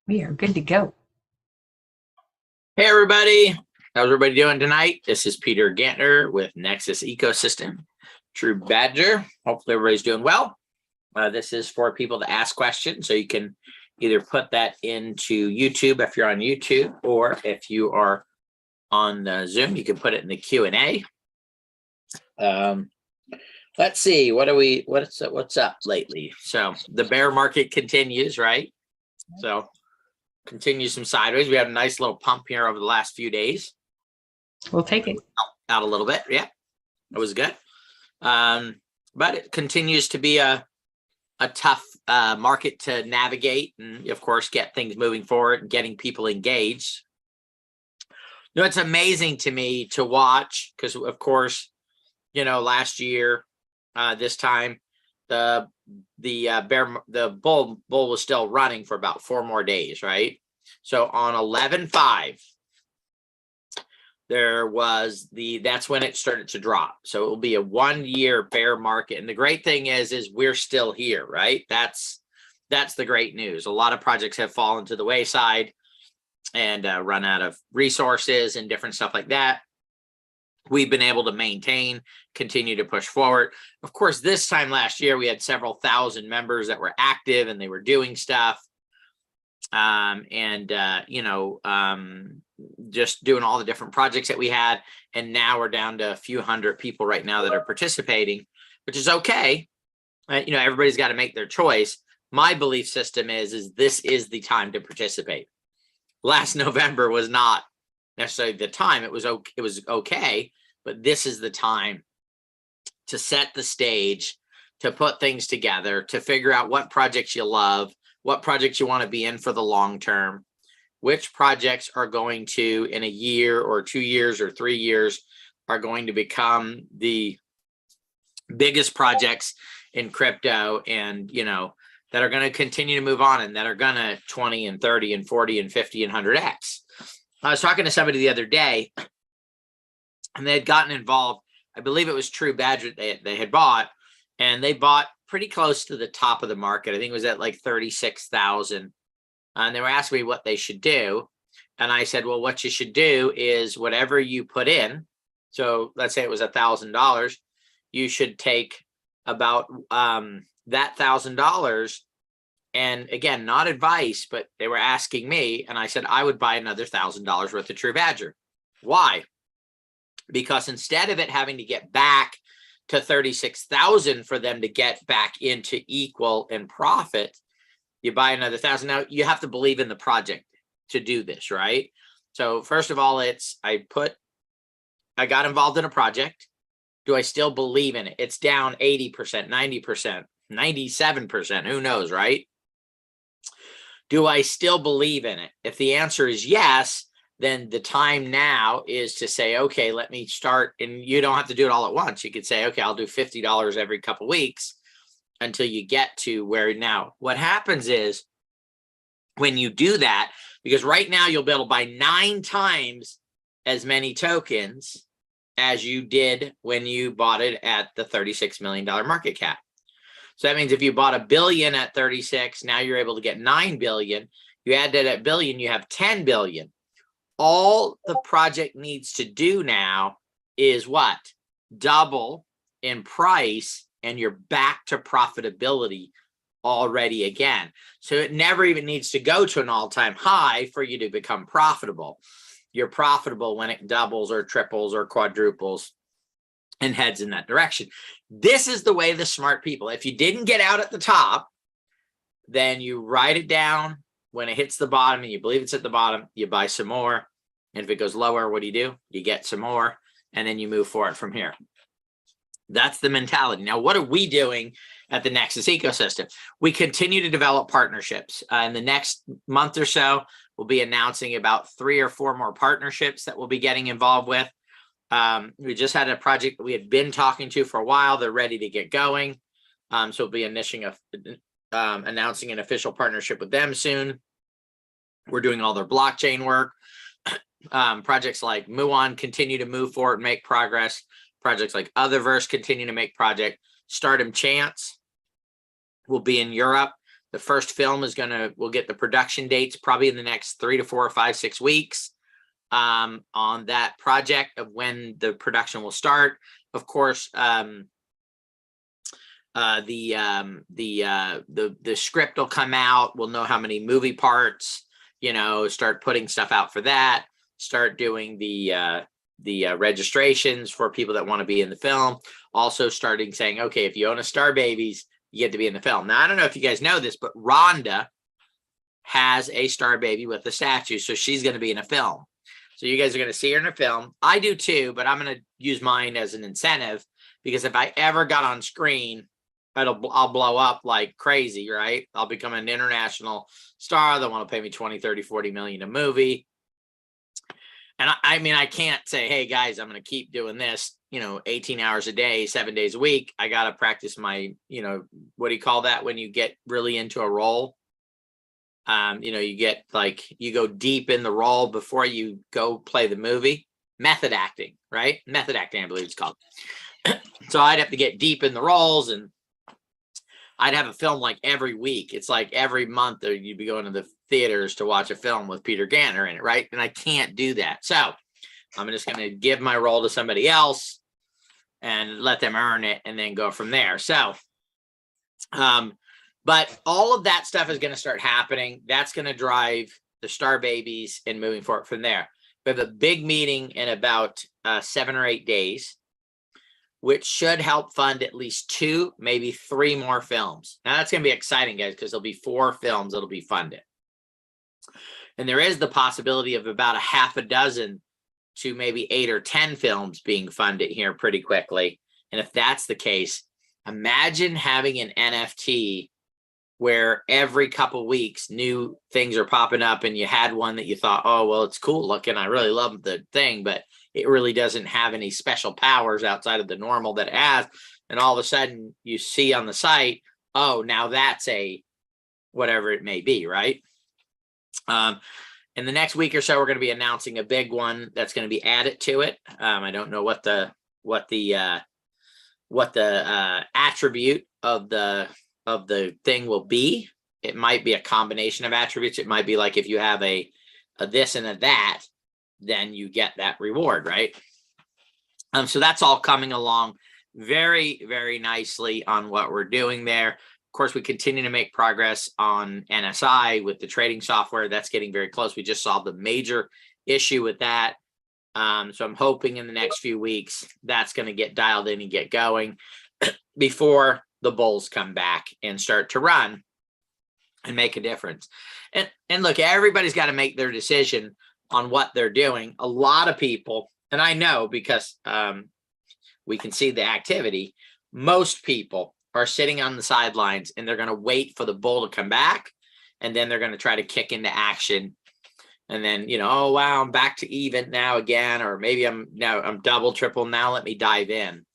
We are good to go. Hey everybody, how's everybody doing tonight? This is Peter Gantner with Nexus Ecosystem, TruBadger. Hopefully everybody's doing well. This is for people to ask questions, so you can either put that into YouTube if you're on YouTube, or if you are on Zoom, you can put it in the Q&A. Let's see, what's up lately? So the bear market continues, right? So continue some sideways. We had a nice little pump here over the last few days. We'll take it. Out a little bit. Yeah, it was good. But it continues to be a tough market to navigate and, of course, get things moving forward and getting people engaged. You know, it's amazing to me to watch because, of course, you know, last year, this time, the bull was still running for about 4 more days, right? So on 11/5, that's when it started to drop. So it will be a 1-year bear market, and the great thing is we're still here, right? That's the great news. A lot of projects have fallen to the wayside and run out of resources and different stuff like that. We've been able to maintain, continue to push forward. Of course, this time last year, we had several thousand members that were active and they were doing stuff. Just doing all the different projects that we had. And now we're down to a few hundred people right now that are participating, which is okay. You know, everybody's got to make their choice. My belief system is this is the time to participate. Last November was not necessarily the time. It was okay, but this is the time to set the stage, to put things together, to figure out what projects you love, what projects you want to be in for the long term, which projects are going to, in a year or 2 years or 3 years, are going to become the biggest projects in crypto, and, you know, that are going to continue to move on and that are going to 20 and 30 and 40 and 50 and 100x. I was talking to somebody the other day, and they had gotten involved. I believe it was TruBadger they had bought, and they bought pretty close to the top of the market. I think it was at like 36,000. And they were asking me what they should do. And I said, well, what you should do is whatever you put in. So let's say it was $1,000. You should take about that $1,000. And again, not advice, but they were asking me. And I said, I would buy another $1,000 worth of TruBadger. Why? Because instead of it having to get back to 36,000 for them to get back into equal and profit, you buy another 1,000. Now you have to believe in the project to do this, right? So first of all, I got involved in a project. Do I still believe in it? It's down 80%, 90%, 97%, who knows, right? Do I still believe in it? If the answer is yes, then the time now is to say, okay, let me start. And you don't have to do it all at once. You could say, okay, I'll do $50 every couple of weeks until you get to where. Now what happens is when you do that, because right now you'll be able to buy 9 times as many tokens as you did when you bought it at the $36 million market cap. So that means if you bought $1 billion at 36, now you're able to get 9 billion. You add that at billion, you have 10 billion. All the project needs to do now is what? Double in price, and you're back to profitability already again. So it never even needs to go to an all-time high for you to become profitable. You're profitable when it doubles or triples or quadruples and heads in that direction. This is the way the smart people, if you didn't get out at the top, then you write it down. When it hits the bottom and you believe it's at the bottom, you buy some more. And if it goes lower, what do? You get some more, and then you move forward from here. That's the mentality. Now, what are we doing at the Nexus Ecosystem? We continue to develop partnerships. In the next month or so, we'll be announcing about 3 or 4 more partnerships that we'll be getting involved with. We just had a project that we had been talking to for a while. They're ready to get going. So we'll be announcing an official partnership with them soon. We're doing all their blockchain work. Projects like Muon continue to move forward and make progress. Projects like Otherverse continue to make project. Stardom Chance will be in Europe The first film is we'll get the production dates probably in the next 3 to 4 or 5, 6 weeks on that project of when the production will start. Of course, the script will come out. We'll know how many movie parts, start putting stuff out for that, start doing the registrations for people that want to be in the film. Also starting saying, okay, if you own a Star Babies, you get to be in the film. Now, I don't know if you guys know this, but Rhonda has a Star Baby with a statue, so she's going to be in a film. So you guys are going to see her in a film. I do too, but I'm going to use mine as an incentive, because if I ever got on screen, I'll blow up like crazy, right? I'll become an international star. They'll want to pay me 20, 30, 40 million a movie. And I mean, I can't say, hey guys, I'm going to keep doing this, 18 hours a day, 7 days a week. I got to practice my, what do you call that when you get really into a role? You get you go deep in the role before you go play the movie. Method acting, right? Method acting, I believe it's called. So I'd have to get deep in the roles, and I'd have a film like every week. It's like every month you'd be going to the theaters to watch a film with Peter Ganner in it, right? And I can't do that. So I'm just going to give my role to somebody else and let them earn it and then go from there. So, but all of that stuff is going to start happening. That's going to drive the Star Babies and moving forward from there. We have a big meeting in about 7 or 8 days, which should help fund at least 2, maybe 3 more films. Now that's going to be exciting, guys, because there'll be 4 films that'll be funded. And there is the possibility of about a half a dozen to maybe 8 or 10 films being funded here pretty quickly. And if that's the case, imagine having an NFT where every couple weeks new things are popping up, and you had one that you thought, oh, well, it's cool looking, I really love the thing, but it really doesn't have any special powers outside of the normal that it has. And all of a sudden you see on the site, oh, now that's a whatever it may be, right? In the next week or so, we're going to be announcing a big one that's going to be added to it. I don't know what the attribute of the thing will be. It might be a combination of attributes. It might be like if you have a this and a that, then you get that reward, right? So that's all coming along very, very nicely on what we're doing there. Of course, we continue to make progress on NSI with the trading software. That's getting very close. We just solved a major issue with that. So I'm hoping in the next few weeks that's going to get dialed in and get going before the bulls come back and start to run and make a difference. And look, everybody's got to make their decision on what they're doing. A lot of people, and I know because we can see the activity, most people are sitting on the sidelines and they're going to wait for the bull to come back, and then they're going to try to kick into action. And then, oh, wow, I'm back to even now again, or maybe I'm double, triple. Now let me dive in.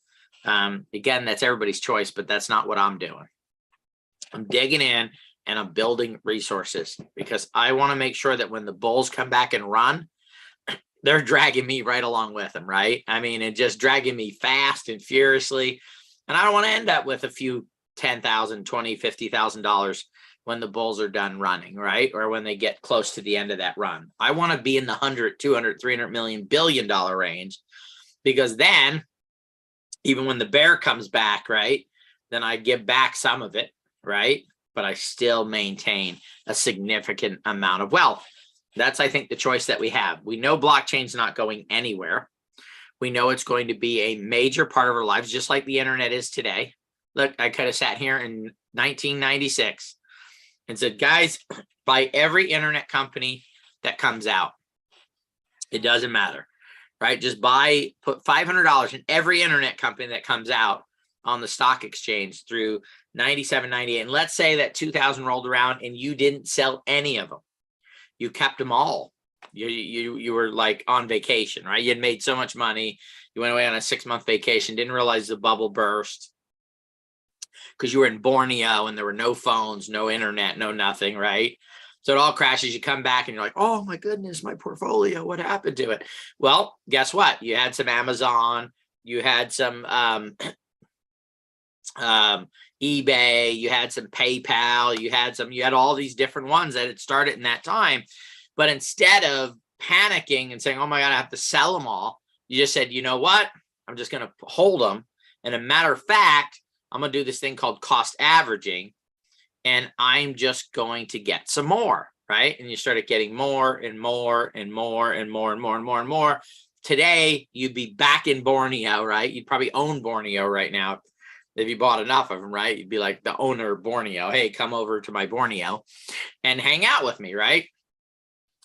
Again, that's everybody's choice, but that's not what I'm doing. I'm digging in and I'm building resources, because I want to make sure that when the bulls come back and run, they're dragging me right along with them, right? I mean, and just dragging me fast and furiously. And I don't want to end up with a few $10,000, $20,000, $50,000 when the bulls are done running, right? Or when they get close to the end of that run. I want to be in the 100, 200, 300 million, $1 billion range, because then even when the bear comes back, right, then I give back some of it, right? But I still maintain a significant amount of wealth. That's, I think, the choice that we have. We know blockchain's not going anywhere. We know it's going to be a major part of our lives, just like the internet is today. Look, I could have sat here in 1996 and said, guys, buy every internet company that comes out. It doesn't matter, right? Just put $500 in every internet company that comes out on the stock exchange through 97, 98. And let's say that 2000 rolled around and you didn't sell any of them. You kept them all. You were like on vacation, right? You had made so much money. You went away on a 6-month vacation, didn't realize the bubble burst because you were in Borneo and there were no phones, no internet, no nothing, right? So it all crashes. You come back and you're like, oh my goodness, my portfolio, what happened to it? Well, guess what? You had some Amazon, you had some eBay, you had some PayPal, you had all these different ones that had started in that time. But instead of panicking and saying, oh my God, I have to sell them all, you just said, you know what? I'm just going to hold them. And a matter of fact, I'm going to do this thing called cost averaging, and I'm just going to get some more, right? And you started getting more and more and more and more and more and more and more. Today, you'd be back in Borneo, right? You'd probably own Borneo right now. If you bought enough of them, right? You'd be like the owner of Borneo. Hey, come over to my Borneo and hang out with me, right?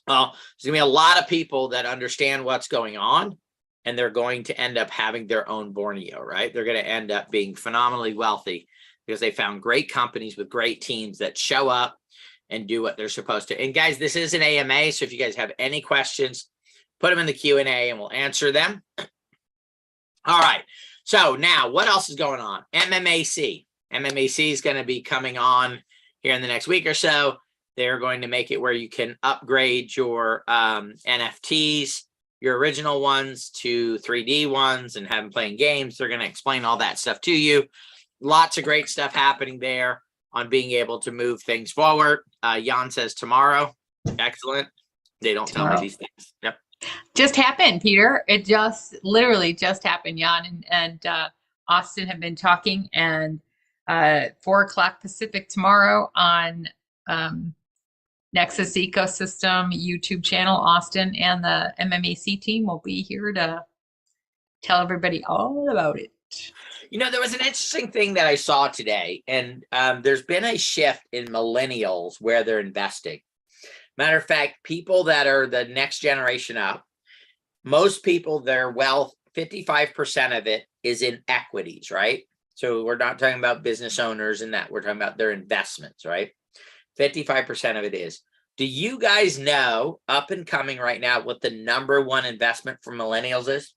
Well, there's going to be a lot of people that understand what's going on, and they're going to end up having their own Borneo, right? They're going to end up being phenomenally wealthy because they found great companies with great teams that show up and do what they're supposed to. And guys, this is an AMA, so if you guys have any questions, put them in the Q&A and we'll answer them. All right. So now what else is going on? MMAC. MMAC is going to be coming on here in the next week or so. They're going to make it where you can upgrade your NFTs, your original ones, to 3D ones and have them playing games. They're going to explain all that stuff to you. Lots of great stuff happening there on being able to move things forward. Jan says tomorrow. Excellent. They don't tell me these things. Yep. Just happened, Peter. It just literally just happened. Jan and Austin have been talking, and 4:00 Pacific tomorrow on Nexus Ecosystem YouTube channel. Austin and the MMAC team will be here to tell everybody all about it. You know, there was an interesting thing that I saw today, and there's been a shift in millennials where they're investing. Matter of fact, people that are the next generation up, most people, their wealth, 55% of it is in equities, right? So we're not talking about business owners and that. We're talking about their investments, right? 55% of it is. Do you guys know, up and coming right now, what the #1 investment for millennials is?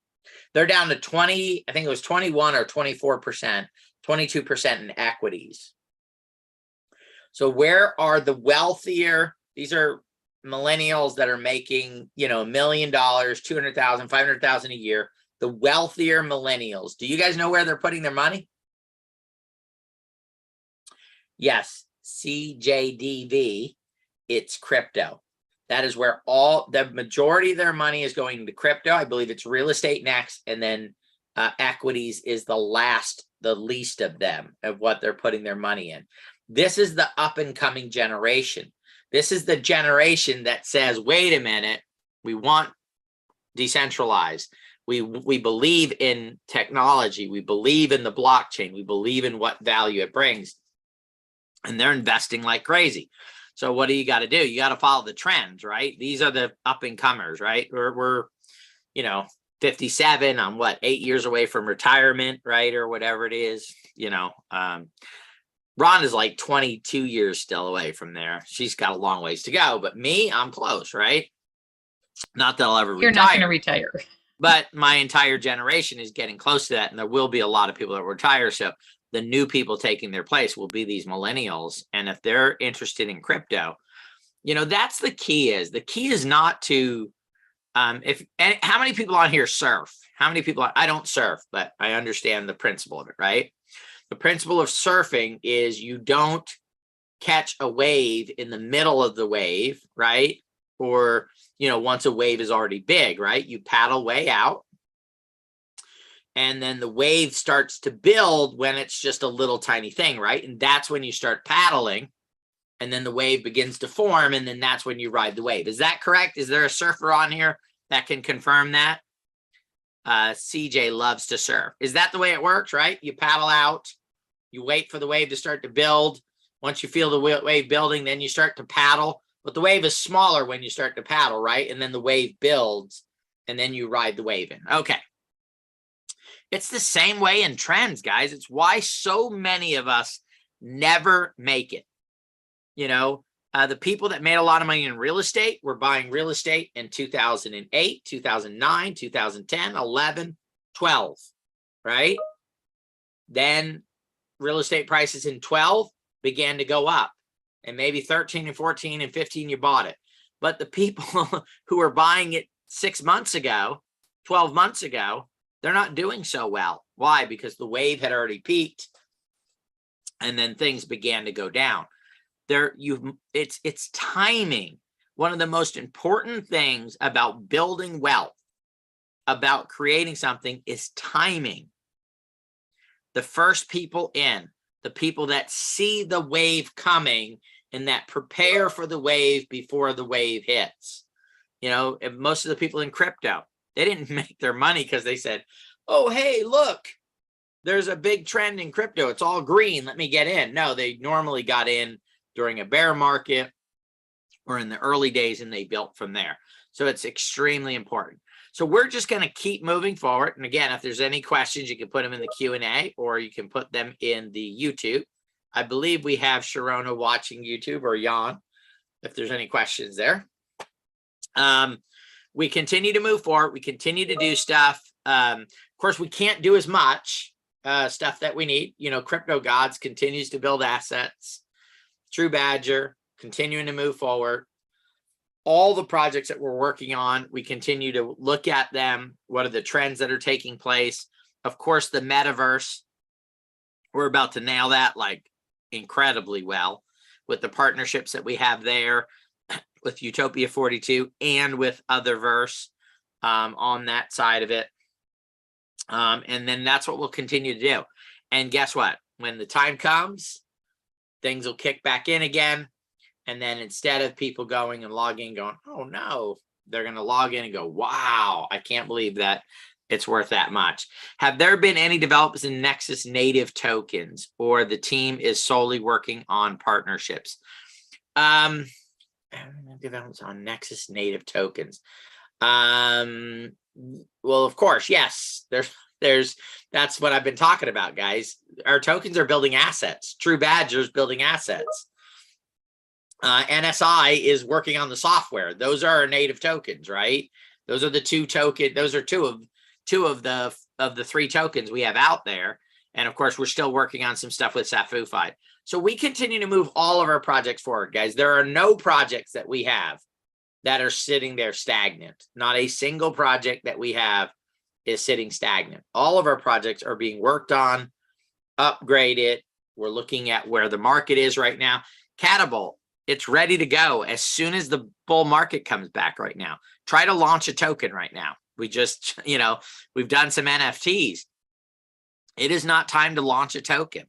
They're down to 20, I think it was 21 or 24%, 22% in equities. So where are the wealthier? These are millennials that are making, you know, $1 million, 200,000, 500,000 a year. The wealthier millennials. Do you guys know where they're putting their money? Yes, CJDV. It's crypto. That is where the majority of their money is going to crypto. I believe it's real estate next, and then equities is the least of them, of what they're putting their money in. This is the up and coming generation. This is the generation that says, wait a minute, we want decentralized. We believe in technology. We believe in the blockchain. We believe in what value it brings. And they're investing like crazy. So what do you got to do? You got to follow the trends, right? These are the up and comers, right? We're, you know, 57. I'm what, 8 years away from retirement, right? Or whatever it is, you know. Ron is like 22 years still away from there. She's got a long ways to go, but me, I'm close, right? Not that I'll ever retire. You're not going to retire. But my entire generation is getting close to that, and there will be a lot of people that retire. So the new people taking their place will be these millennials. And if they're interested in crypto, you know, that's the key is. The key is not to, how many people on here surf? How many people, I don't surf, but I understand the principle of it, right? The principle of surfing is you don't catch a wave in the middle of the wave, right? Or, you know, once a wave is already big, right? You paddle way out. And then the wave starts to build when it's just a little tiny thing, right? And that's when you start paddling. And then the wave begins to form. And then that's when you ride the wave. Is that correct? Is there a surfer on here that can confirm that? CJ loves to surf. Is that the way it works, right? You paddle out. You wait for the wave to start to build. Once you feel the wave building, then you start to paddle. But the wave is smaller when you start to paddle, right? And then the wave builds, and then you ride the wave in. Okay. It's the same way in trends, guys. It's why so many of us never make it. You know, the people that made a lot of money in real estate were buying real estate in 2008, 2009, 2010, 11, 12, right? Then real estate prices in 12 began to go up, and maybe 13 and 14 and 15, you bought it. But the people who were buying it 6 months ago, 12 months ago, they're not doing so well. Why? Because the wave had already peaked and then things began to go down. It's timing. One of the most important things about building wealth, about creating something, is timing. The first people in, the people that see the wave coming and that prepare for the wave before the wave hits. You know, most of the people in crypto, they didn't make their money because they said, oh, hey, look, there's a big trend in crypto. It's all green. Let me get in. No, they normally got in during a bear market or in the early days, and they built from there. So it's extremely important. So we're just going to keep moving forward. And again, if there's any questions, you can put them in the Q&A, or you can put them in the YouTube. I believe we have Sharona watching YouTube, or Jan, if there's any questions there. We continue to move forward. We continue to do stuff. Of course, we can't do as much stuff that we need. You know, Crypto Gods continues to build assets. TruBadger continuing to move forward. All the projects that we're working on, we continue to look at them. What are the trends that are taking place? Of course, the metaverse, we're about to nail that like incredibly well with the partnerships that we have there with Utopia 42 and with Otherverse on that side of it. And then that's what we'll continue to do. And guess what? When the time comes, things will kick back in again. And then instead of people going and logging, going, oh no, they're going to log in and go, wow, I can't believe that it's worth that much. Have there been any developments in Nexus native tokens, or the team is solely working on partnerships? Developments on Nexus native tokens. Well, of course, yes. That's what I've been talking about, guys. Our tokens are building assets. TruBadger is building assets. NSI is working on the software. Those are our native tokens, right? Those are the two token. Those are two of the three tokens we have out there. And of course, we're still working on some stuff with Safufi. So we continue to move all of our projects forward, guys. There are no projects that we have that are sitting there stagnant. Not a single project that we have is sitting stagnant. All of our projects are being worked on, upgraded. We're looking at where the market is right now. Catapult, it's ready to go as soon as the bull market comes back right now. Try to launch a token right now. We just, we've done some NFTs. It is not time to launch a token.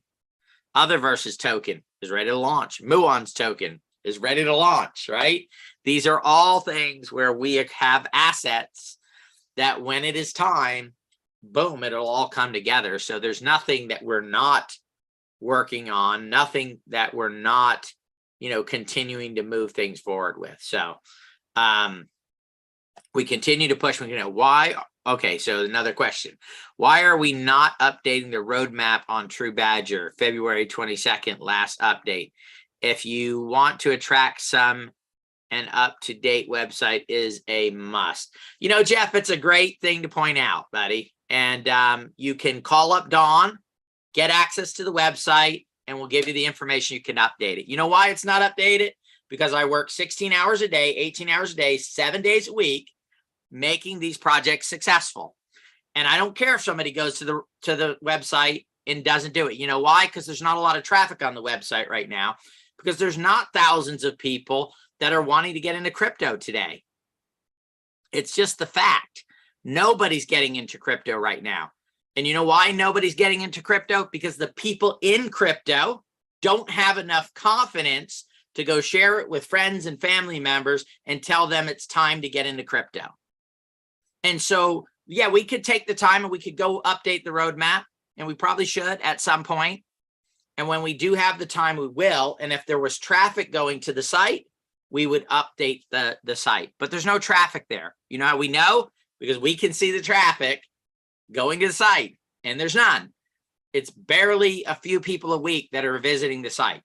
Otherverse's token is ready to launch. Muon's token is ready to launch, right? These are all things where we have assets that when it is time, boom, it'll all come together. So there's nothing that we're not working on, nothing that we're not, continuing to move things forward with. So we continue to push. Why? Okay, so another question. Why are we not updating the roadmap on TruBadger? February 22nd, last update. If you want to attract some, an up-to-date website is a must. Jeff, it's a great thing to point out, buddy. And you can call up Dawn, get access to the website, and we'll give you the information. You can update it. You know why it's not updated? Because I work 16 hours a day, 18 hours a day, 7 days a week, making these projects successful. And I don't care if somebody goes to the website and doesn't do it. You know why? Because there's not a lot of traffic on the website right now, because there's not thousands of people that are wanting to get into crypto today. It's just the fact. Nobody's getting into crypto right now. And you know why nobody's getting into crypto? Because the people in crypto don't have enough confidence to go share it with friends and family members and tell them it's time to get into crypto. And so, yeah, we could take the time and we could go update the roadmap, and we probably should at some point. And when we do have the time, we will. And if there was traffic going to the site, we would update the site. But there's no traffic there. You know how we know? Because we can see the traffic going to the site, and there's none. It's barely a few people a week that are visiting the site.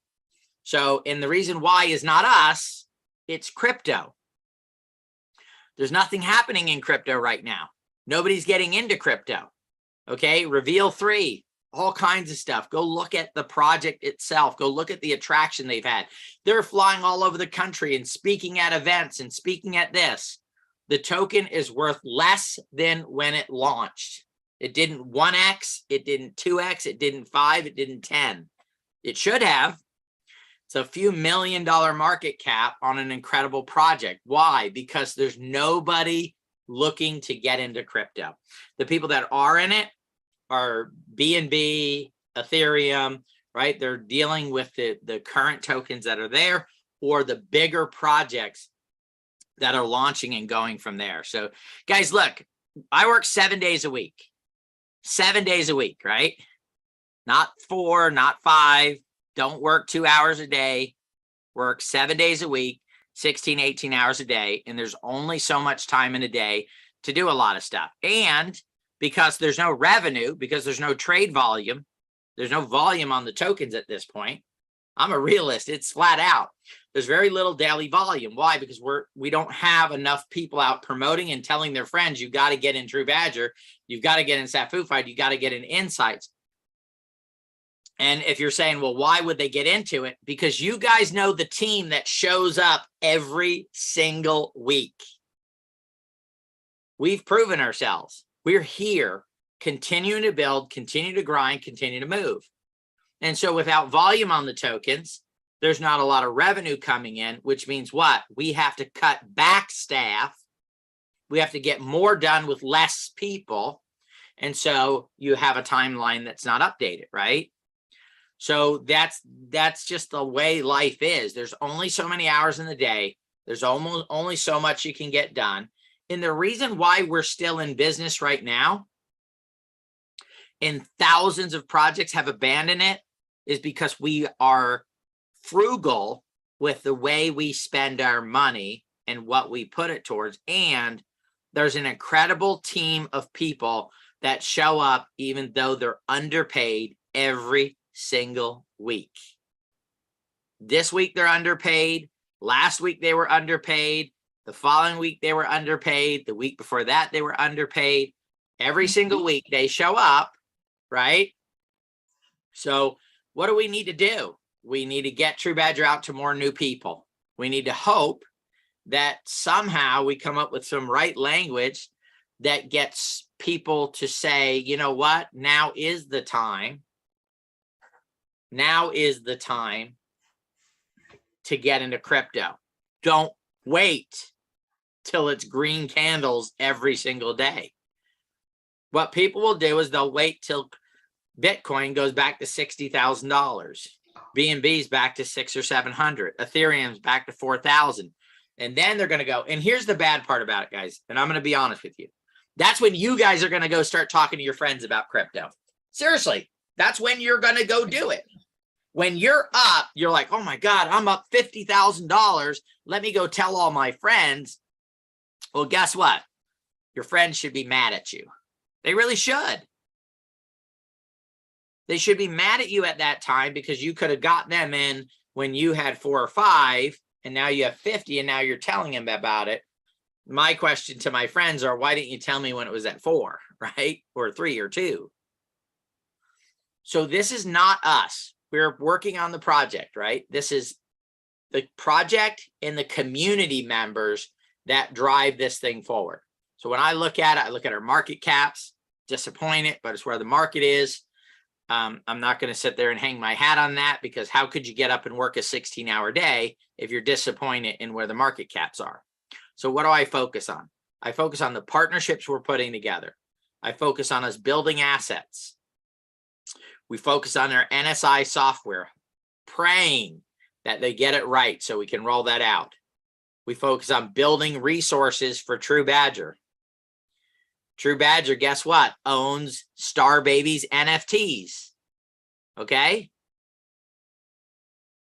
So, and the reason why is not us, it's crypto. There's nothing happening in crypto right now. Nobody's getting into crypto. Okay, Reveal 3, all kinds of stuff. Go look at the project itself. Go look at the attraction they've had. They're flying all over the country and speaking at events and speaking at this. The token is worth less than when it launched. It didn't 1x, it didn't 2x, it didn't 5, it didn't 10. It should have. It's a few $1 million market cap on an incredible project. Why? Because there's nobody looking to get into crypto. The people that are in it are BNB, Ethereum, right? They're dealing with the current tokens that are there, or the bigger projects that are launching and going from there. So guys, look, I work 7 days a week, 7 days a week, right? Not 4, not 5, don't work 2 hours a day, work 7 days a week, 16, 18 hours a day. And there's only so much time in a day to do a lot of stuff. And because there's no revenue, because there's no trade volume, there's no volume on the tokens at this point. I'm a realist. It's flat out. There's very little daily volume. Why? Because we don't have enough people out promoting and telling their friends, you got to get in TruBadger, you've got to get in Safufied, you got to get in Insights. And if you're saying, well, why would they get into it? Because you guys know the team that shows up every single week. We've proven ourselves. We're here, continuing to build, continue to grind, continue to move. And so without volume on the tokens, there's not a lot of revenue coming in, which means what? We have to cut back staff. We have to get more done with less people. And so you have a timeline that's not updated, right? So that's just the way life is. There's only so many hours in the day. There's almost only so much you can get done. And the reason why we're still in business right now and thousands of projects have abandoned it is because we are frugal with the way we spend our money and what we put it towards. And there's an incredible team of people that show up even though they're underpaid every single week. This week they're underpaid. Last week they were underpaid. The following week they were underpaid. The week before that they were underpaid. Every single week they show up, right? So what do we need to do? We need to get TruBadger out to more new people. We need to hope that somehow we come up with some right language that gets people to say, you know what, now is the time. Now is the time to get into crypto. Don't wait till it's green candles every single day. What people will do is they'll wait till Bitcoin goes back to $60,000. BNB's back to 600 or 700. Ethereum's back to 4,000. And then they're going to go. And here's the bad part about it, guys. And I'm going to be honest with you. That's when you guys are going to go start talking to your friends about crypto. Seriously, that's when you're going to go do it. When you're up, you're like, oh my God, I'm up $50,000. Let me go tell all my friends. Well, guess what? Your friends should be mad at you. They really should. They should be mad at you at that time because you could have got them in when you had 4 or 5 and now you have 50 and now you're telling them about it. My question to my friends are, why didn't you tell me when it was at 4, right? Or 3 or 2. So this is not us. We're working on the project, right? This is the project and the community members that drive this thing forward. So when I look at it, I look at our market caps, disappointed, but it's where the market is. I'm not going to sit there and hang my hat on that because how could you get up and work a 16-hour day if you're disappointed in where the market caps are? So what do I focus on? I focus on the partnerships we're putting together. I focus on us building assets. We focus on our NSI software, praying that they get it right so we can roll that out. We focus on building resources for TruBadger. TruBadger, guess what? Owns Star Baby's NFTs. Okay?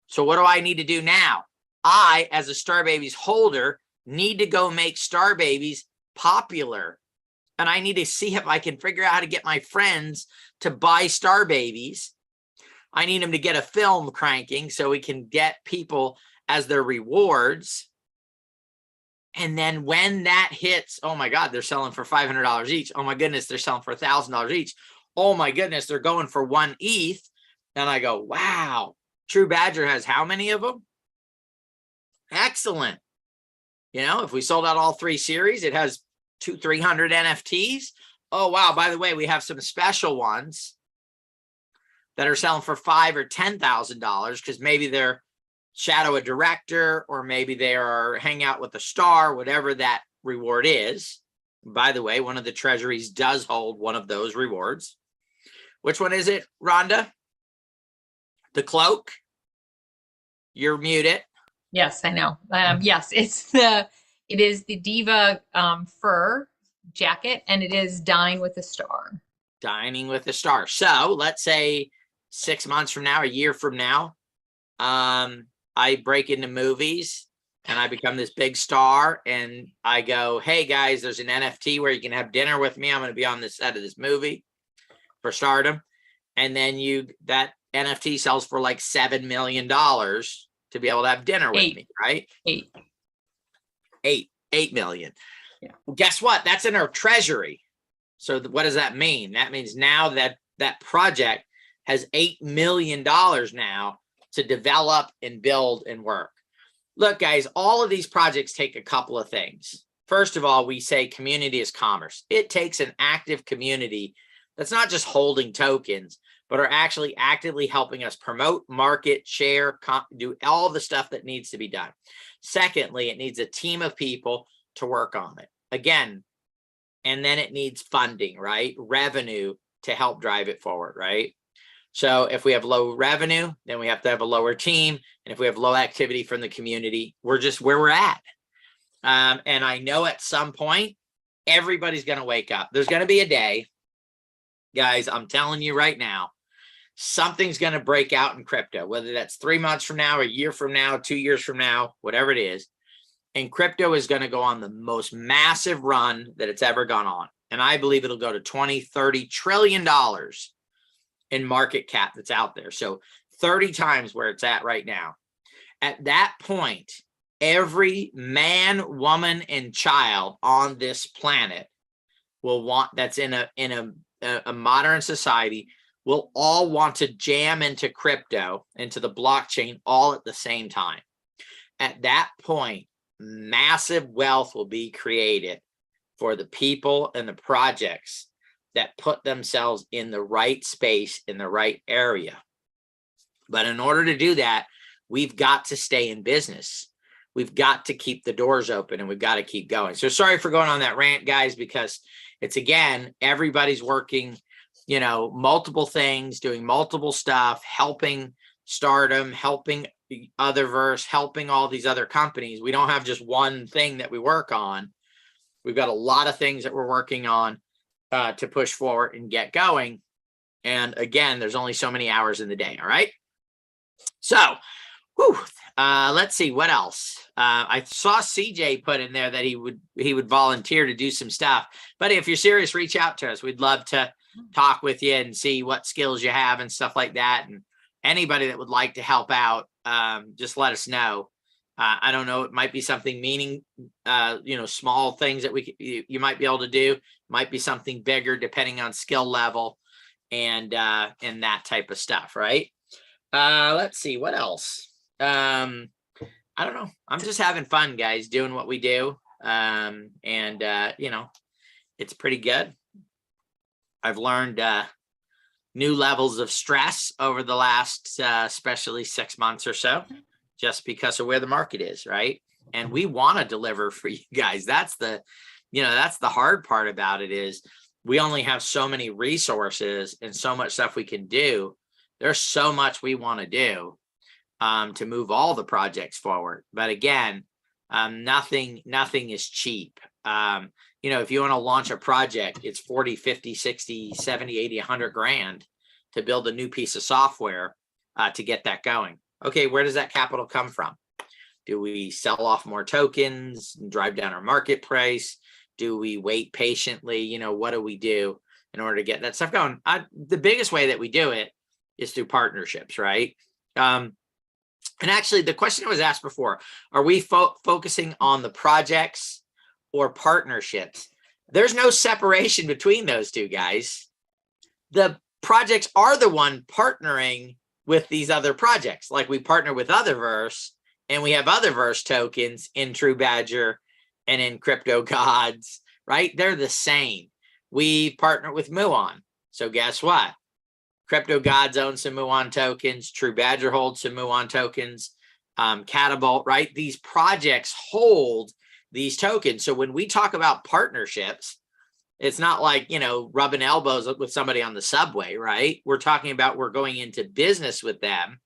So what do I need to do now? I, as a Star Babies holder, need to go make Star Babies popular. And I need to see if I can figure out how to get my friends to buy Star Babies. I need them to get a film cranking so we can get people as their rewards. And then when that hits, oh my God, they're selling for $500 each. Oh my goodness, they're selling for $1,000 each. Oh my goodness, they're going for 1 ETH. And I go, wow, TruBadger has how many of them? Excellent. You know, if we sold out all 3 series, it has 200-300 NFTs. Oh, wow. By the way, we have some special ones. that are selling for $5,000 or $10,000 because maybe they're shadow a director, or maybe they are hang out with a star, whatever that reward is. By the way, one of the treasuries does hold one of those rewards. Which one is it, Rhonda? The cloak? You're muted. Yes, I know. Yes, it is the Diva fur jacket, and it is Dine with a Star. Dining with a Star. So let's say 6 months from now, a year from now, I break into movies and I become this big star, and I go, hey guys, there's an NFT where you can have dinner with me. I'm going to be on the set of this movie for stardom. And then that NFT sells for like $7 million to be able to have dinner with me, right? 8 million. Yeah. Well, guess what? That's in our treasury. So what does that mean? That means now that project has $8 million now to develop and build and work. Look, guys, all of these projects take a couple of things. First of all, we say community is commerce. It takes an active community that's not just holding tokens, but are actually actively helping us promote, market, share, do all the stuff that needs to be done. Secondly, it needs a team of people to work on it. Again, and then it needs funding, right? Revenue to help drive it forward, right? So if we have low revenue, then we have to have a lower team. And if we have low activity from the community, we're just where we're at. And I know at some point, everybody's going to wake up. There's going to be a day, guys, I'm telling you right now, something's going to break out in crypto, whether that's 3 months from now, a year from now, 2 years from now, whatever it is. And crypto is going to go on the most massive run that it's ever gone on. And I believe it'll go to 20, 30 trillion dollars in market cap that's out there. So 30 times where it's at right now. At that point, every man, woman, and child on this planet will want, that's in a modern society, will all want to jam into crypto, into the blockchain, all at the same time. At that point, massive wealth will be created for the people and the projects that put themselves in the right space, in the right area. But in order to do that, we've got to stay in business. We've got to keep the doors open, and we've got to keep going. So sorry for going on that rant, guys, because it's, again, everybody's working, multiple things, doing multiple stuff, helping Stardom, helping Otherverse, helping all these other companies. We don't have just one thing that we work on. We've got a lot of things that we're working on to push forward and get going. And again, there's only so many hours in the day. All right. So, let's see what else. I saw CJ put in there that he would volunteer to do some stuff. But if you're serious, reach out to us. We'd love to talk with you and see what skills you have and stuff like that. And anybody that would like to help out, just let us know. I don't know. It might be something small things that you might be able to do. Might be something bigger depending on skill level and that type of stuff, right? Let's see what else. I don't know. I'm just having fun, guys, doing what we do. It's pretty good. I've learned new levels of stress over the last, especially 6 months or so, just because of where the market is, right? And we want to deliver for you guys. That's the hard part about it, is we only have so many resources and so much stuff we can do. There's so much we want to do to move all the projects forward. But again, nothing is cheap. If you want to launch a project, it's 40, 50, 60, 70, 80, 100 grand to build a new piece of software to get that going. Okay, where does that capital come from? Do we sell off more tokens and drive down our market price? Do we wait patiently? What do we do in order to get that stuff going? The biggest way that we do it is through partnerships, right? And actually, the question was asked before, are we focusing on the projects or partnerships? There's no separation between those two, guys. The projects are the one partnering with these other projects. Like we partner with Otherverse, and we have Otherverse tokens in TruBadger and in Crypto Gods, right? They're the same. We partner with Muon. So guess what? Crypto Gods owns some Muon tokens. TruBadger holds some Muon tokens. Catapult, right? These projects hold these tokens. So when we talk about partnerships, it's not like, you know, rubbing elbows with somebody on the subway, right? We're talking about we're going into business with them,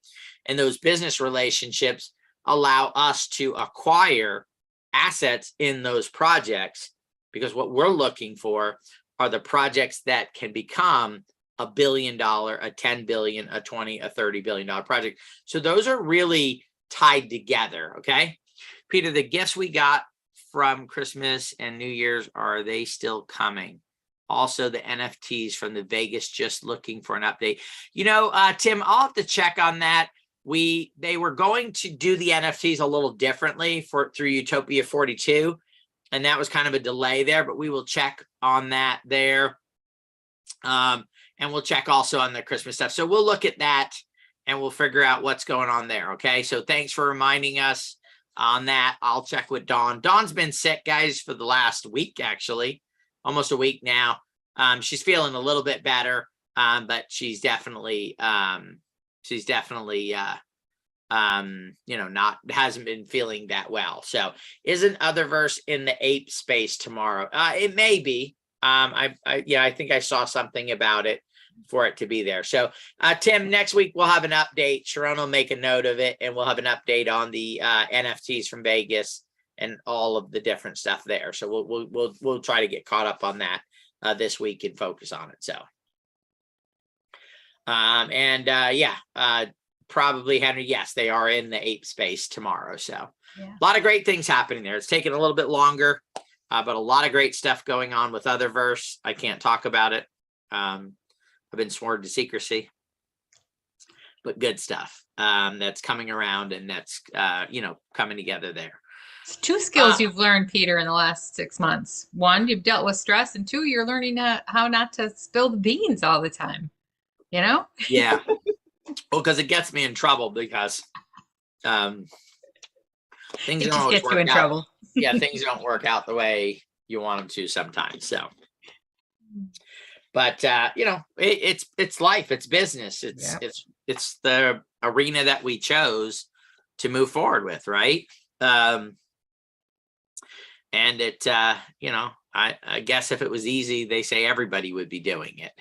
and those business relationships allow us to acquire assets in those projects, because what we're looking for are the projects that can become $1 billion, a 10 billion, a 20, a $30 billion project. So those are really tied together. Okay, Peter, the gifts we got from Christmas and New Year's, are they still coming? Also, the NFTs from the Vegas, just looking for an update. You know, Tim, I'll have to check on that. They were going to do the NFTs a little differently through Utopia 42, and that was kind of a delay there, but we will check on that there. And we'll check also on the Christmas stuff. So we'll look at that and we'll figure out what's going on there. Okay, so thanks for reminding us on that. I'll check with Dawn. Dawn's been sick, guys, for the last week, actually, almost a week now. She's feeling a little bit better, but she's definitely you know, hasn't been feeling that well. So isn't Otherverse in the ape space tomorrow? It may be. I think I saw something about it for it to be there. So Tim, next week we'll have an update. Sharon will make a note of it, and we'll have an update on the NFTs from Vegas and all of the different stuff there. So we'll try to get caught up on that this week and focus on it. So probably Henry, yes, they are in the ape space tomorrow. So a lot of great things happening there. It's taking a little bit longer, but a lot of great stuff going on with Otherverse. I can't talk about it. I've been sworn to secrecy, but good stuff that's coming around, and that's coming together there. It's two skills you've learned, Peter, in the last 6 months. One, you've dealt with stress, and two, you're learning how not to spill the beans all the time. You know? Yeah. Well, because it gets me in trouble, because things don't always work out. Trouble. Yeah, things don't work out the way you want them to sometimes. So, but it's life, it's business, it's the arena that we chose to move forward with, right? And it, I guess if it was easy, they say everybody would be doing it.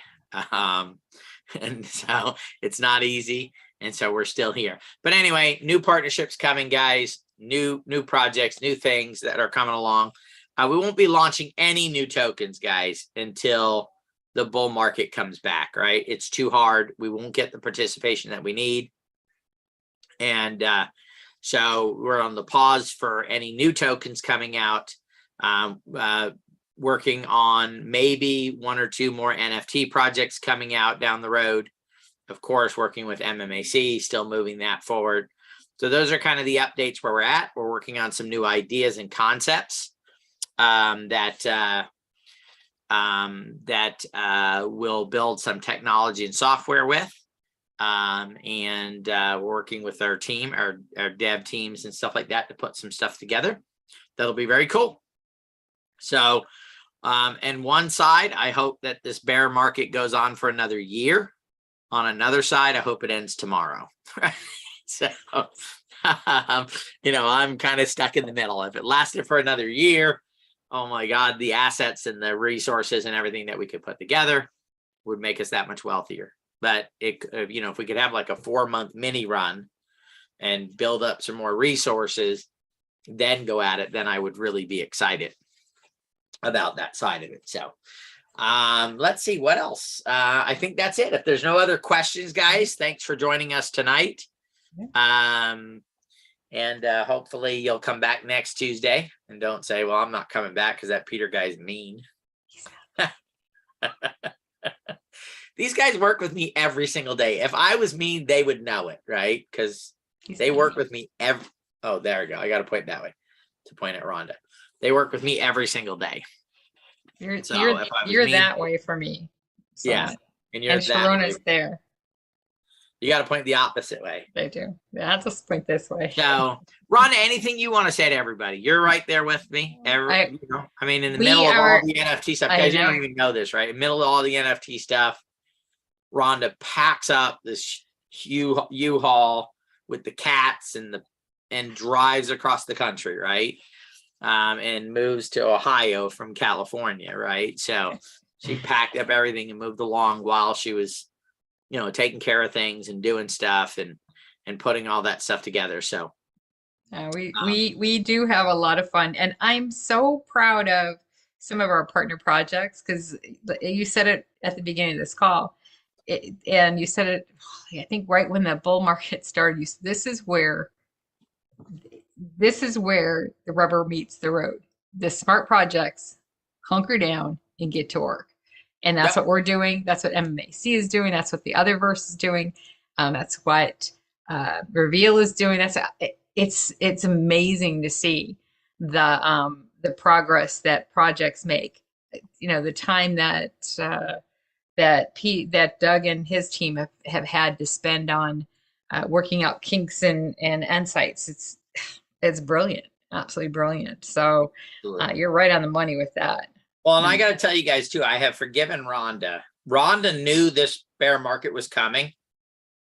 And so it's not easy. And so we're still here. But anyway, new partnerships coming, guys, new projects, new things that are coming along. We won't be launching any new tokens, guys, until the bull market comes back, right? It's too hard. We won't get the participation that we need. And so we're on the pause for any new tokens coming out. Working on maybe 1 or 2 more NFT projects coming out down the road. Of course, working with MMAC, still moving that forward. So those are kind of the updates where we're at. We're working on some new ideas and concepts that we'll build some technology and software with. And working with our team, our dev teams and stuff like that to put some stuff together. That'll be very cool. So, and one side, I hope that this bear market goes on for another year. On another side, I hope it ends tomorrow. So, I'm kind of stuck in the middle. If it lasted for another year, oh my God, the assets and the resources and everything that we could put together would make us that much wealthier. But if we could have like a 4-month mini run and build up some more resources, then go at it, then I would really be excited about that side of it. So let's see what else. I think that's it. If there's no other questions, guys, thanks for joining us tonight. And hopefully you'll come back next Tuesday, and don't say, well, I'm not coming back because that Peter guy's mean. These guys work with me every single day. If I was mean, they would know it, right? Because they work with me every. Oh, there we go. I got to point that way to point at Rhonda. They work with me every single day. You're that way for me. So. Yeah. And Sharona's there. You got to point the opposite way. They do. Yeah, I'll just point this way. So, Rhonda, anything you want to say to everybody? You're right there with me. In the middle of all the NFT stuff. Guys, you don't even know this, right? In the middle of all the NFT stuff, Rhonda packs up this U-Haul with the cats and drives across the country, right? And moves to Ohio from California, right? So she packed up everything and moved along while she was, taking care of things and doing stuff and putting all that stuff together. So we do have a lot of fun, and I'm so proud of some of our partner projects, because you said it at the beginning of this call, and you said it, I think, right when the bull market started. This is where the rubber meets the road. The smart projects hunker down and get to work. And that's what we're doing. That's what MMAC is doing. That's what the other verse is doing. That's what Reveal is doing. It's amazing to see the progress that projects make. The time that Doug and his team have had to spend on working out kinks and insights. It's brilliant, absolutely brilliant. So you're right on the money with that. Well, and I got to tell you guys too, I have forgiven Rhonda. Rhonda knew this bear market was coming.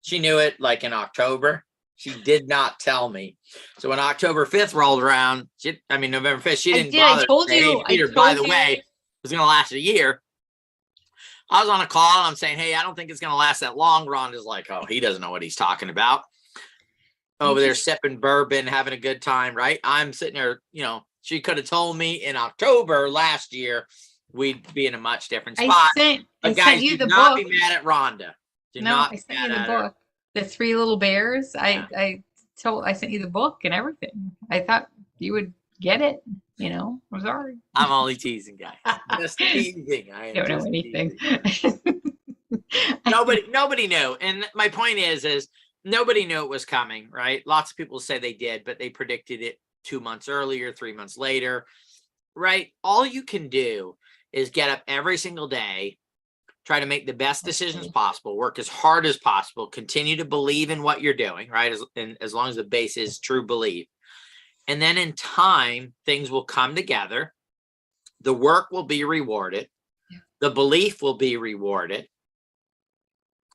She knew it like in October. She did not tell me. So when October 5th rolled around, November 5th, she didn't bother. I told you. Hey, Peter, by the way, it was going to last a year. I was on a call and I'm saying, hey, I don't think it's going to last that long. Rhonda's like, oh, he doesn't know what he's talking about. Over there sipping bourbon, having a good time, right? I'm sitting there, she could have told me in October last year, we'd be in a much different spot. I guys, sent you do the not book. be mad at Rhonda. I sent you the book. The Three Little Bears. Yeah. I sent you the book and everything. I thought you would get it. I'm sorry. I'm only teasing, guys. Just teasing. I don't know anything. Nobody knew. And my point is nobody knew it was coming, right? Lots of people say they did, but they predicted it 2 months earlier, 3 months later, right? All you can do is get up every single day, try to make the best decisions possible, work as hard as possible, continue to believe in what you're doing, right? As long as the base is true belief. And then in time, things will come together. The work will be rewarded. The belief will be rewarded.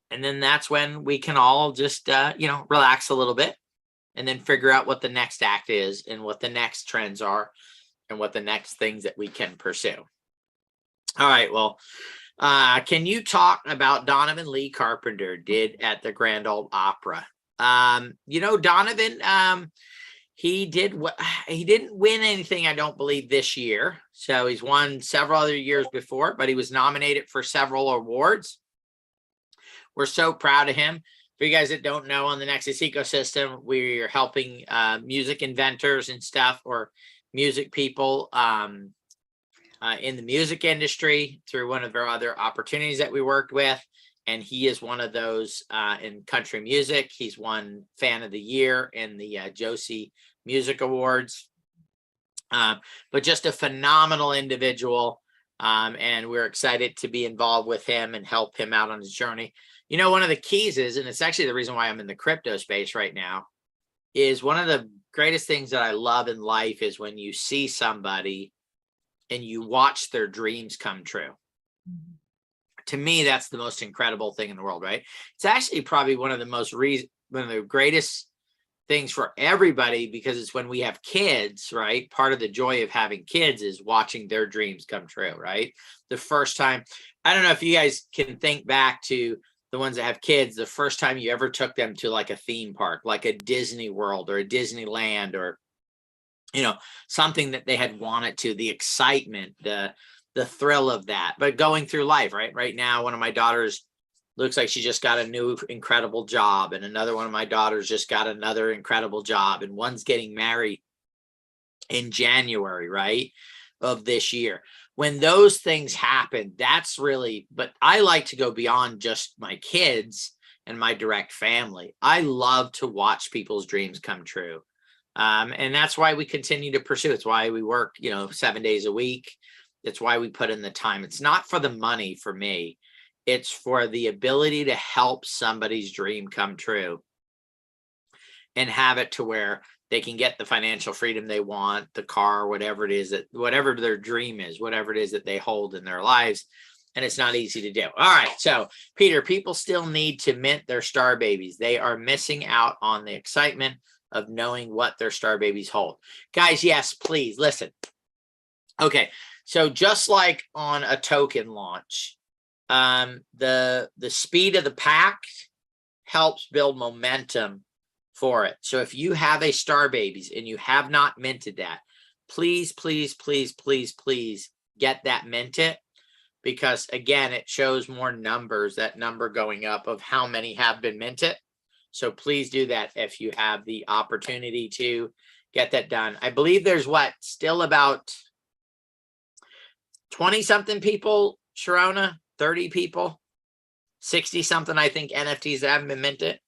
And then that's when we can all just, relax a little bit and then figure out what the next act is and what the next trends are and what the next things that we can pursue. All right. Well, can you talk about Donovan Lee Carpenter did at the Grand Ole Opera? Donovan, he didn't win anything, I don't believe, this year. So he's won several other years before, but he was nominated for several awards. We're so proud of him. For you guys that don't know, on the Nexus Ecosystem, we're helping music inventors and stuff, or music people in the music industry through one of our other opportunities that we worked with. And he is one of those in country music. He's won Fan of the Year in the Josie Music Awards. But just a phenomenal individual. And we're excited to be involved with him and help him out on his journey. One of the keys is, and it's actually the reason why I'm in the crypto space right now, is one of the greatest things that I love in life is when you see somebody and you watch their dreams come true. Mm-hmm. To me, that's the most incredible thing in the world, right? It's actually probably one of the greatest things for everybody, because it's when we have kids, right? Part of the joy of having kids is watching their dreams come true, right? The first time, I don't know if you guys can think back to the ones that have kids, the first time you ever took them to like a theme park, like a Disney World or a Disneyland, or, something that they had wanted to, the excitement, the thrill of that. But going through life, right now, one of my daughters looks like she just got a new incredible job, and another one of my daughters just got another incredible job, and one's getting married in January, right, of this year. When those things happen, that's really, but I like to go beyond just my kids and my direct family. I love to watch people's dreams come true. And that's why we continue to pursue. It's why we work, 7 days a week. It's why we put in the time. It's not for the money for me. It's for the ability to help somebody's dream come true and have it to where they can get the financial freedom they want, the car, whatever it is, whatever their dream is, whatever it is that they hold in their lives, and it's not easy to do. All right. So Peter, people still need to mint their star babies. They are missing out on the excitement of knowing what their star babies hold. Guys, yes, please listen. Okay. So just like on a token launch, the speed of the pack helps build momentum for it. So if you have a star babies and you have not minted that, please, please, please, please, please get that minted, because again, it shows more numbers, that number going up of how many have been minted. So please do that if you have the opportunity to get that done. I believe there's still about 20 something people, Sharona, 30 people, 60 something, I think, NFTs that haven't been minted.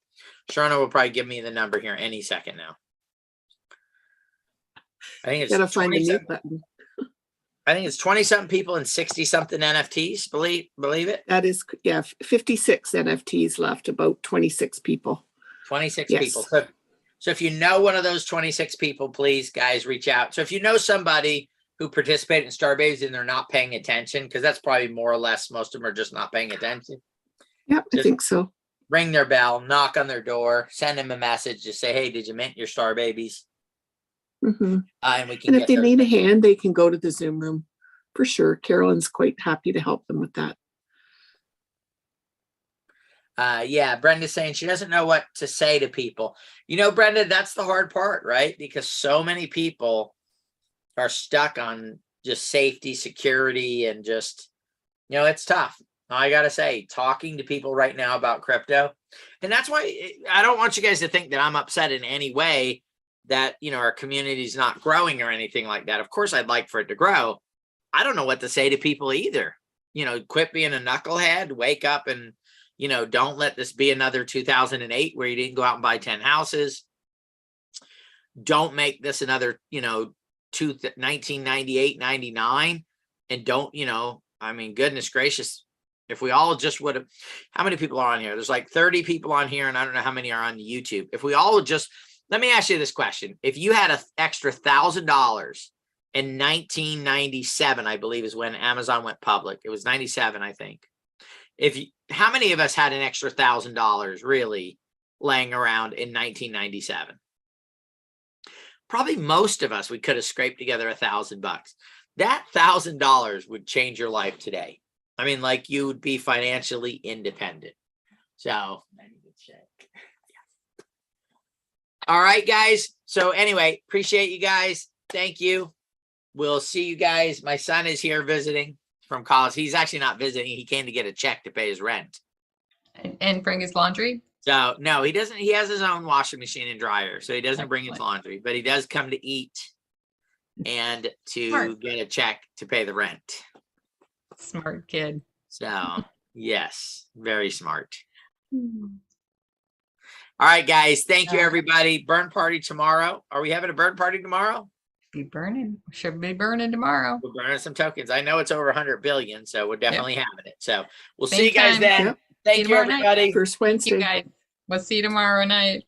Sharona will probably give me the number here any second now. I think it's Gotta find the mute button. I think it's 20 something people and 60 something NFTs. Believe it? That is, yeah, 56 NFTs left, about 26 people. 26 Yes. people. So if you know one of those 26 people, please, guys, reach out. So if you know somebody who participated in Star Babies and they're not paying attention, because that's probably more or less, most of them are just not paying attention. Yep, I think so. Ring their bell, knock on their door, send them a message, just say, hey, did you mint your Star Babies? Mm-hmm. And we can And if they need a hand, they can go to the Zoom room for sure. Carolyn's quite happy to help them with that. Yeah, Brenda's saying she doesn't know what to say to people. You know, Brenda, that's the hard part, right? Because so many people are stuck on just safety, security, and just, you know, it's tough. I got to say, talking to people right now about crypto. And that's why I don't want you guys to think that I'm upset in any way that, you know, our community is not growing or anything like that. Of course, I'd like for it to grow. I don't know what to say to people either. You know, quit being a knucklehead, wake up and, you know, don't let this be another 2008 where you didn't go out and buy 10 houses. Don't make this another, you know, 1998, 99. And don't, you know, I mean, goodness gracious, if we all just would have, how many people are on here? There's like 30 people on here, and I don't know how many are on YouTube. If we all would just, let me ask you this question. If you had an extra $1,000 in 1997, I believe is when Amazon went public. It was 97, I think. How many of us had an extra $1,000 really laying around in 1997? Probably most of us, we could have scraped together $1,000. That $1,000 would change your life today. I mean, like, you would be financially independent. So, all right, guys. So anyway, appreciate you guys. Thank you. We'll see you guys. My son is here visiting from college. He's actually not visiting. He came to get a check to pay his rent. And bring his laundry? So no, he doesn't. He has his own washing machine and dryer. So he doesn't bring his laundry, but he does come to eat and to get a check to pay the rent. Smart kid. So yes, very smart. All right, guys. Thank you, everybody. Burn party tomorrow. Are we having a burn party tomorrow? Should be burning tomorrow. We're burning some tokens. I know it's over 100 billion, so we're definitely having it. So we'll see you guys then. Yep. Thank you, everybody. First Wednesday. Thank you guys. We'll see you tomorrow night.